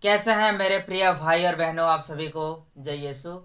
कैसे हैं मेरे प्रिय भाई और बहनों, आप सभी को जय यीशु।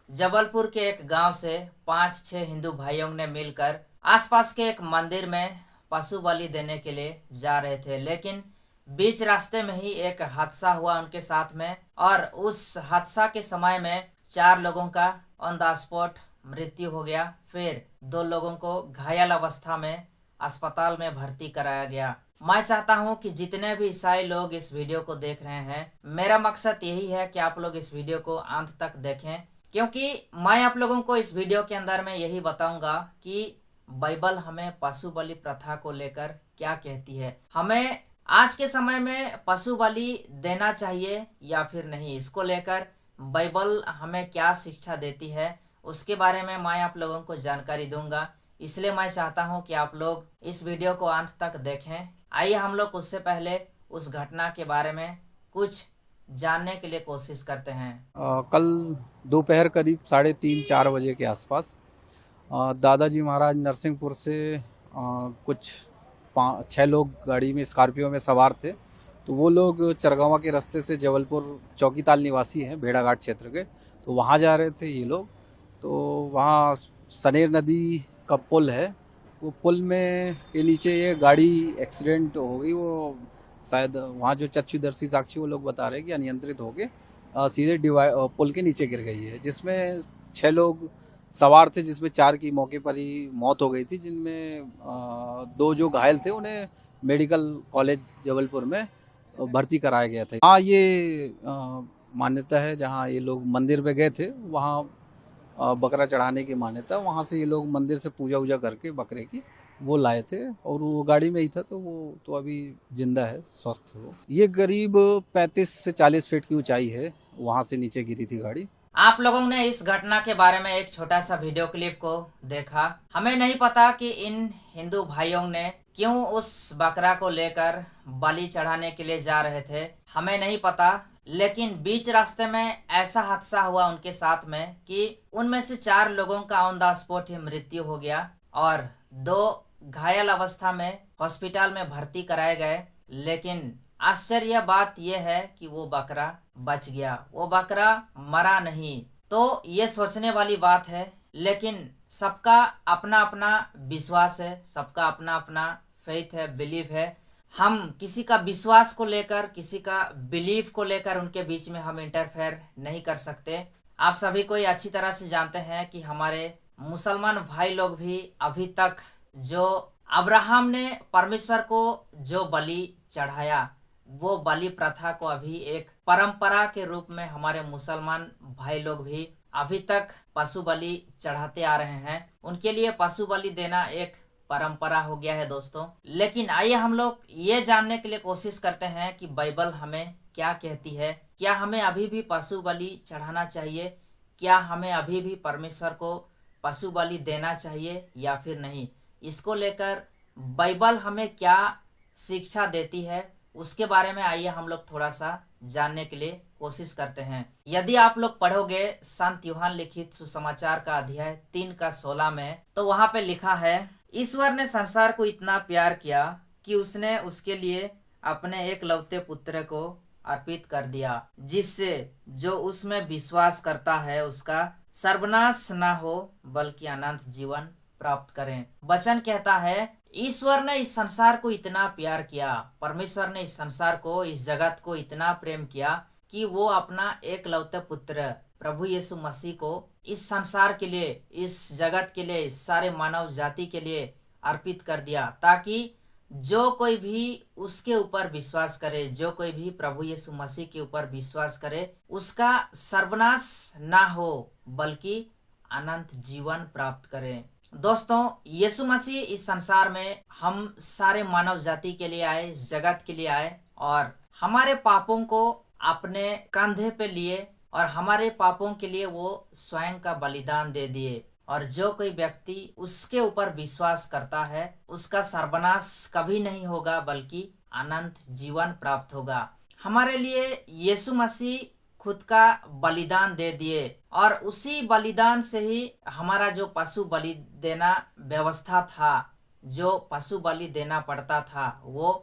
जबलपुर के एक गांव से 5-6 हिंदू भाइयों ने मिलकर आसपास के एक मंदिर में पशु बलि देने के लिए जा रहे थे, लेकिन बीच रास्ते में ही एक हादसा हुआ उनके साथ में। और उस हादसा के समय में 4 लोगों का ऑन द स्पॉट मृत्यु हो गया। फिर 2 लोगों को घायल अवस्था में अस्पताल में भर्ती कराया गया। मैं चाहता हूं कि जितने भी ईसाई लोग इस वीडियो को देख रहे हैं, मेरा मकसद यही है कि आप लोग इस वीडियो को अंत तक देखें, क्योंकि मैं आप लोगों को इस वीडियो के अंदर में यही बताऊंगा कि बाइबल हमें पशु बलि प्रथा को लेकर क्या कहती है। हमें आज के समय में पशु बलि देना चाहिए या फिर नहीं, इसको लेकर बाइबल हमें क्या शिक्षा देती है, उसके बारे में मैं आप लोगों को जानकारी दूंगा। इसलिए मैं चाहता हूं कि आप लोग इस वीडियो को अंत तक देखें। आइए हम लोग उससे पहले उस घटना के बारे में कुछ जानने के लिए कोशिश करते हैं। कल दोपहर करीब 3:30-4 बजे के आसपास दादाजी महाराज नरसिंहपुर से कुछ 5-6 लोग गाड़ी में स्कॉर्पियो में सवार थे। तो वो लोग चरगावा के रास्ते से जबलपुर चौकीताल निवासी हैं, भेड़ाघाट क्षेत्र के, तो वहाँ जा रहे थे ये लोग। तो वहाँ सनेर नदी का पुल है, वो पुल में के नीचे ये गाड़ी एक्सीडेंट हो गई। वो शायद वहाँ जो चक्षुदर्शी साक्षी वो लोग बता रहे हैं कि अनियंत्रित होके सीधे पुल के नीचे गिर गई है, जिसमें 6 लोग सवार थे, जिसमें 4 की मौके पर ही मौत हो गई थी, जिनमें 2 जो घायल थे उन्हें मेडिकल कॉलेज जबलपुर में भर्ती कराया गया था। हाँ, ये मान्यता है, जहाँ ये लोग मंदिर पे गए थे वहाँ बकरा चढ़ाने की मान्यता, वहाँ से ये लोग मंदिर से पूजा वूजा करके बकरे की वो लाए थे, और वो गाड़ी में ही था, तो वो तो अभी जिंदा है, स्वस्थ है वो। ये करीब 35 से 40 फीट की ऊंचाई है, वहाँ से नीचे गिरी थी गाड़ी। आप लोगों ने इस घटना के बारे में एक छोटा सा वीडियो क्लिप को देखा। हमें नहीं पता कि इन हिंदू भाइयों ने क्यों उस बकरा को लेकर बलि चढ़ाने के लिए जा रहे थे, हमें नहीं पता। लेकिन बीच रास्ते में ऐसा हादसा हुआ उनके साथ में कि उनमें से 4 लोगों का ऑन द स्पॉट ही मृत्यु हो गया और 2 घायल अवस्था में हॉस्पिटल में भर्ती कराए गए। लेकिन आश्चर्य बात यह है कि वो बकरा बच गया, वो बकरा मरा नहीं। तो ये सोचने वाली बात है, लेकिन सबका अपना अपना विश्वास है, सबका अपना अपना फेथ है, बिलीफ है। हम किसी का विश्वास को लेकर, किसी का बिलीफ को लेकर उनके बीच में हम इंटरफेयर नहीं कर सकते। आप सभी को ये अच्छी तरह से जानते हैं कि हमारे मुसलमान भाई लोग भी अभी तक जो अब्राहम ने परमेश्वर को जो बलि चढ़ाया, वो बलि प्रथा को अभी एक परंपरा के रूप में हमारे मुसलमान भाई लोग भी अभी तक पशु बलि चढ़ाते आ रहे हैं। उनके लिए पशु बलि देना एक परंपरा हो गया है दोस्तों। लेकिन आइए हम लोग ये जानने के लिए कोशिश करते हैं कि बाइबल हमें क्या कहती है। क्या हमें अभी भी पशु बलि चढ़ाना चाहिए? क्या हमें अभी भी परमेश्वर को पशु बलि देना चाहिए या फिर नहीं? इसको लेकर बाइबल हमें क्या शिक्षा देती है, उसके बारे में आइए हम लोग थोड़ा सा जानने के लिए कोशिश करते हैं। यदि आप लोग पढ़ोगे संत यूहन्ना लिखित सुसमाचार का अध्याय 3:16 में, तो वहां पे लिखा है, ईश्वर ने संसार को इतना प्यार किया कि उसने उसके लिए अपने एकलौते पुत्र को अर्पित कर दिया, जिससे जो उसमें विश्वास करता है उसका सर्वनाश न हो बल्कि अनंत जीवन प्राप्त करें। वचन कहता है ईश्वर ने इस संसार को इतना प्यार किया, परमेश्वर ने इस संसार को, इस जगत को इतना प्रेम किया कि वो अपना एकलौते पुत्र प्रभु यीशु मसीह को इस संसार के लिए, इस जगत के लिए, इस सारे मानव जाति के लिए अर्पित कर दिया, ताकि जो कोई भी उसके ऊपर विश्वास करे, जो कोई भी प्रभु यीशु मसीह के ऊपर विश्वास करे, उसका सर्वनाश ना हो बल्कि अनंत जीवन प्राप्त करे। दोस्तों, यीशु मसीह इस संसार में हम सारे मानव जाति के लिए आए, इस जगत के लिए आए, और हमारे पापों को अपने कंधे पे लिए और हमारे पापों के लिए वो स्वयं का बलिदान दे दिए। और जो कोई व्यक्ति उसके ऊपर विश्वास करता है उसका सर्वनाश कभी नहीं होगा बल्कि अनंत जीवन प्राप्त होगा। हमारे लिए यीशु मसीह खुद का बलिदान दे दिए, और उसी बलिदान से ही हमारा जो पशु बलि देना व्यवस्था था, जो पशु बलि देना पड़ता था, वो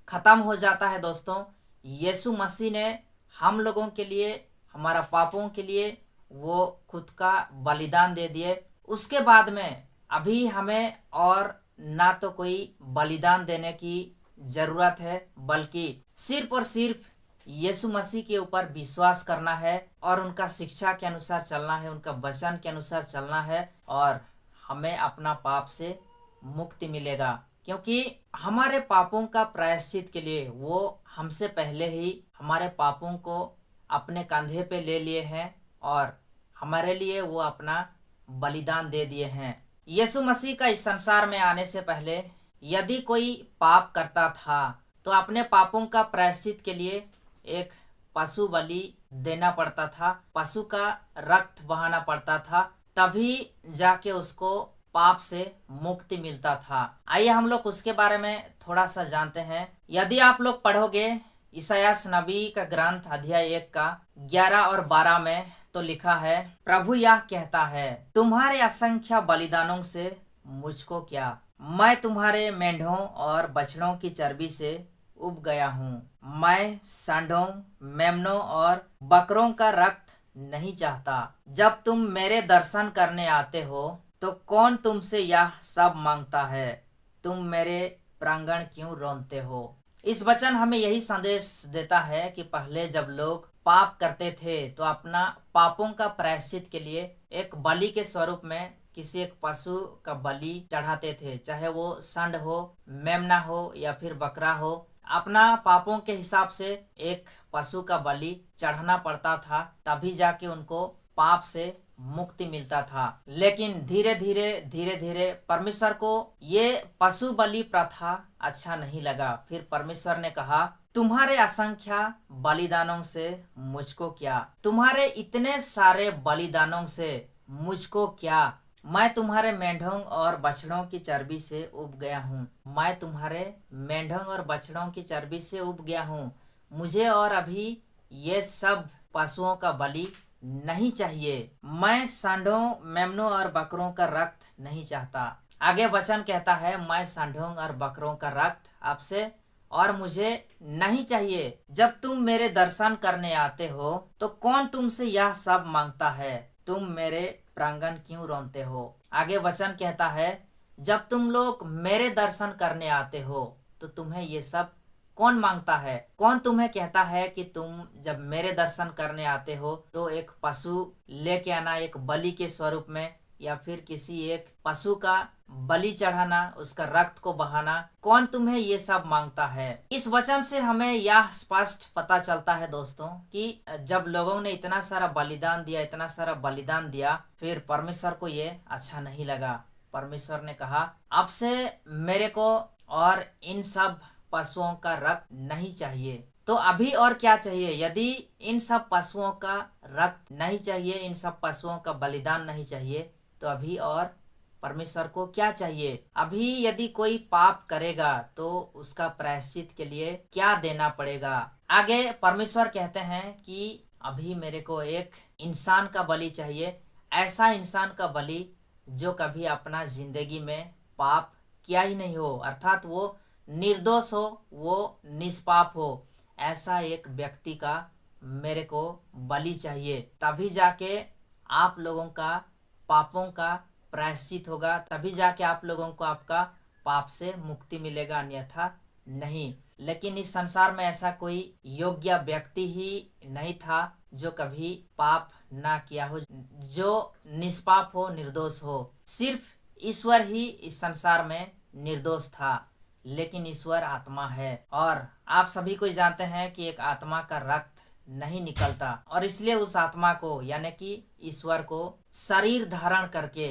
खत्म हो जाता है। दोस्तों, यीशु मसीह ने हम लोगों के लिए, हमारा पापों के लिए वो खुद का बलिदान दे दिए। उसके बाद में अभी हमें और ना तो कोई बलिदान देने की जरूरत है, बल्कि सिर्फ और सिर्फ यीशु मसीह के ऊपर विश्वास करना है और उनका शिक्षा के अनुसार चलना है, उनका वचन के अनुसार चलना है, और हमें अपना पाप से मुक्ति मिलेगा। क्योंकि हमारे पापों का प्रायश्चित के लिए वो हमसे पहले ही हमारे पापों को अपने कंधे पे ले लिए हैं और हमारे लिए वो अपना बलिदान दे दिए हैं। यीशु मसीह का इस संसार में आने से पहले यदि कोई पाप करता था तो अपने पापों का प्रायश्चित के लिए एक पशु बलि देना पड़ता था, पशु का रक्त बहाना पड़ता था, तभी जाके उसको पाप से मुक्ति मिलता था। आइए हम लोग उसके बारे में थोड़ा सा जानते हैं। यदि आप लोग पढ़ोगे ईसायास नबी का ग्रंथ अध्याय 1 का 11 और 12 में, तो लिखा है, प्रभु यह कहता है, तुम्हारे असंख्य बलिदानों से मुझको क्या, मैं तुम्हारे मेंढों और बछड़ों की चर्बी से उब गया हूँ। मैं सांडों, मेमनों और बकरों का रक्त नहीं चाहता। जब तुम मेरे दर्शन करने आते हो तो कौन तुमसे यह सब मांगता है, तुम मेरे प्रांगण क्यों रोनते हो। इस वचन हमें यही संदेश देता है कि पहले जब लोग पाप करते थे तो अपना पापों का प्रायश्चित के लिए एक बलि के स्वरूप में किसी एक पशु का बलि चढ़ाते थे, चाहे वो सांड हो, मेमना हो या फिर बकरा हो। अपना पापों के हिसाब से एक पशु का बलि चढ़ाना पड़ता था, तभी जाके उनको पाप से मुक्ति मिलता था। लेकिन धीरे धीरे परमेश्वर को ये पशु बलि प्रथा अच्छा नहीं लगा। फिर परमेश्वर ने कहा, तुम्हारे असंख्य बलिदानों से मुझको क्या, तुम्हारे इतने सारे बलिदानों से मुझको क्या। मैं तुम्हारे मेंढों और बछड़ों की चर्बी से उब गया हूँ। मैं तुम्हारे मेंढों और बछड़ों की चर्बी से उब गया हूँ। मुझे और अभी ये सब पशुओं का बलि नहीं चाहिए। मैं सांडों, मेमनों और बकरों का रक्त नहीं चाहता। आगे वचन कहता है, मैं सांडों और बकरों का रक्त आपसे और मुझे नहीं चाहिए। जब तुम मेरे दर्शन करने आते हो तो कौन तुमसे यह सब मांगता है, तुम मेरे प्रांगण क्यों रोनते हो। आगे वचन कहता है, जब तुम लोग मेरे दर्शन करने आते हो तो तुम्हें ये सब कौन मांगता है, कौन तुम्हें कहता है कि तुम जब मेरे दर्शन करने आते हो तो एक पशु लेके आना, एक बलि के स्वरूप में, या फिर किसी एक पशु का बलि चढ़ाना, उसका रक्त को बहाना, कौन तुम्हें ये सब मांगता है। इस वचन से हमें यह स्पष्ट पता चलता है दोस्तों कि जब लोगों ने इतना सारा बलिदान दिया, फिर परमेश्वर को ये अच्छा नहीं लगा। परमेश्वर ने कहा, अब से मेरे को और इन सब पशुओं का रक्त नहीं चाहिए। तो अभी और क्या चाहिए। यदि इन सब पशुओं का रक्त नहीं चाहिए, इन सब पशुओं का बलिदान नहीं चाहिए, तो अभी और परमेश्वर को क्या चाहिए। अभी यदि कोई पाप करेगा तो उसका प्रायश्चित के लिए क्या देना पड़ेगा। आगे परमेश्वर कहते हैं कि अभी मेरे को एक इंसान का बलि चाहिए, ऐसा इंसान का बलि जो कभी अपना जिंदगी में पाप किया ही नहीं हो, अर्थात वो निर्दोष हो, वो निष्पाप हो। ऐसा एक व्यक्ति का मेरे को बलि चाहिए, तभी जाके आप लोगों का पापों का प्रायश्चित होगा, तभी जाके आप लोगों को आपका पाप से मुक्ति मिलेगा, अन्यथा नहीं। लेकिन इस संसार में ऐसा कोई योग्य व्यक्ति ही नहीं था जो कभी पाप ना किया हो, जो निष्पाप हो, निर्दोष हो। सिर्फ ईश्वर ही इस संसार में निर्दोष था, लेकिन ईश्वर आत्मा है और आप सभी को जानते हैं कि एक आत्मा का रक्त नहीं निकलता, और इसलिए उस आत्मा को यानी कि ईश्वर को शरीर धारण करके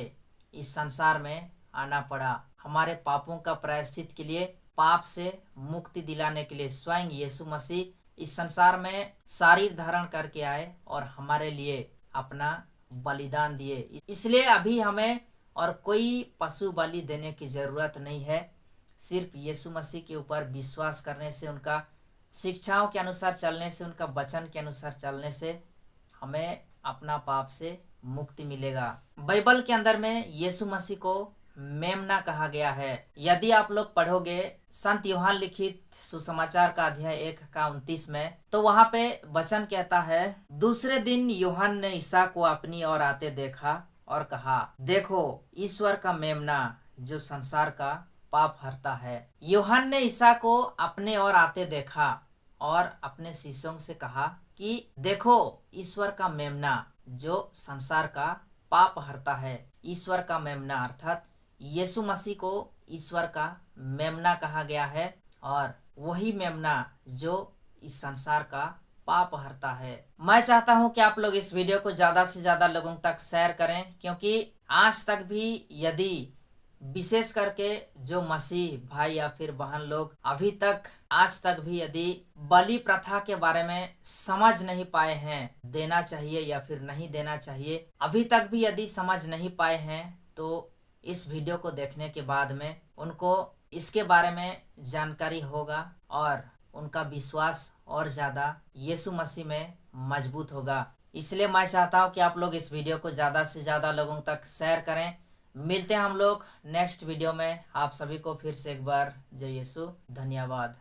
इस संसार में आना पड़ा। हमारे पापों का प्रायश्चित के लिए, पाप से मुक्ति दिलाने के लिए स्वयं यीशु मसीह इस संसार में शरीर धारण करके आए और हमारे लिए अपना बलिदान दिए। इसलिए अभी हमें और कोई पशु बलि देने की जरूरत नहीं है। सिर्फ यीशु मसीह के ऊपर विश्वास करने से, उनका शिक्षाओं के अनुसार चलने से, उनका वचन के अनुसार चलने से हमें अपना पाप से मुक्ति मिलेगा। बाइबल के अंदर में यीशु मसीह को मेमना कहा गया है। यदि आप लोग पढ़ोगे संत यूहान लिखित सुसमाचार का अध्याय 1 का 29 में, तो वहाँ पे वचन कहता है, दूसरे दिन यूहान ने ईसा को अपनी ओर आते देखा और कहा, देखो ईश्वर का मेमना जो संसार का पाप हरता है। यूहान ने ईसा को अपने ओर आते देखा और अपने शिष्यों से कहा कि देखो ईश्वर का मेमना जो संसार का पाप हरता है। ईश्वर का मेमना अर्थात यीशु मसीह को ईश्वर का मेमना कहा गया है और वही मेमना जो इस संसार का पाप हरता है। मैं चाहता हूं कि आप लोग इस वीडियो को ज्यादा से ज्यादा लोगों तक शेयर करें, क्योंकि आज तक भी यदि विशेष करके जो मसीह भाई या फिर बहन लोग अभी तक आज तक भी यदि बलि प्रथा के बारे में समझ नहीं पाए हैं, देना चाहिए या फिर नहीं देना चाहिए, अभी तक भी यदि समझ नहीं पाए हैं, तो इस वीडियो को देखने के बाद में उनको इसके बारे में जानकारी होगा और उनका विश्वास और ज्यादा यीशु मसीह में मजबूत होगा। इसलिए मैं चाहता हूँ कि आप लोग इस वीडियो को ज्यादा से ज्यादा लोगों तक शेयर करें। मिलते हैं हम लोग नेक्स्ट वीडियो में। आप सभी को फिर से एक बार जय यीशु, धन्यवाद।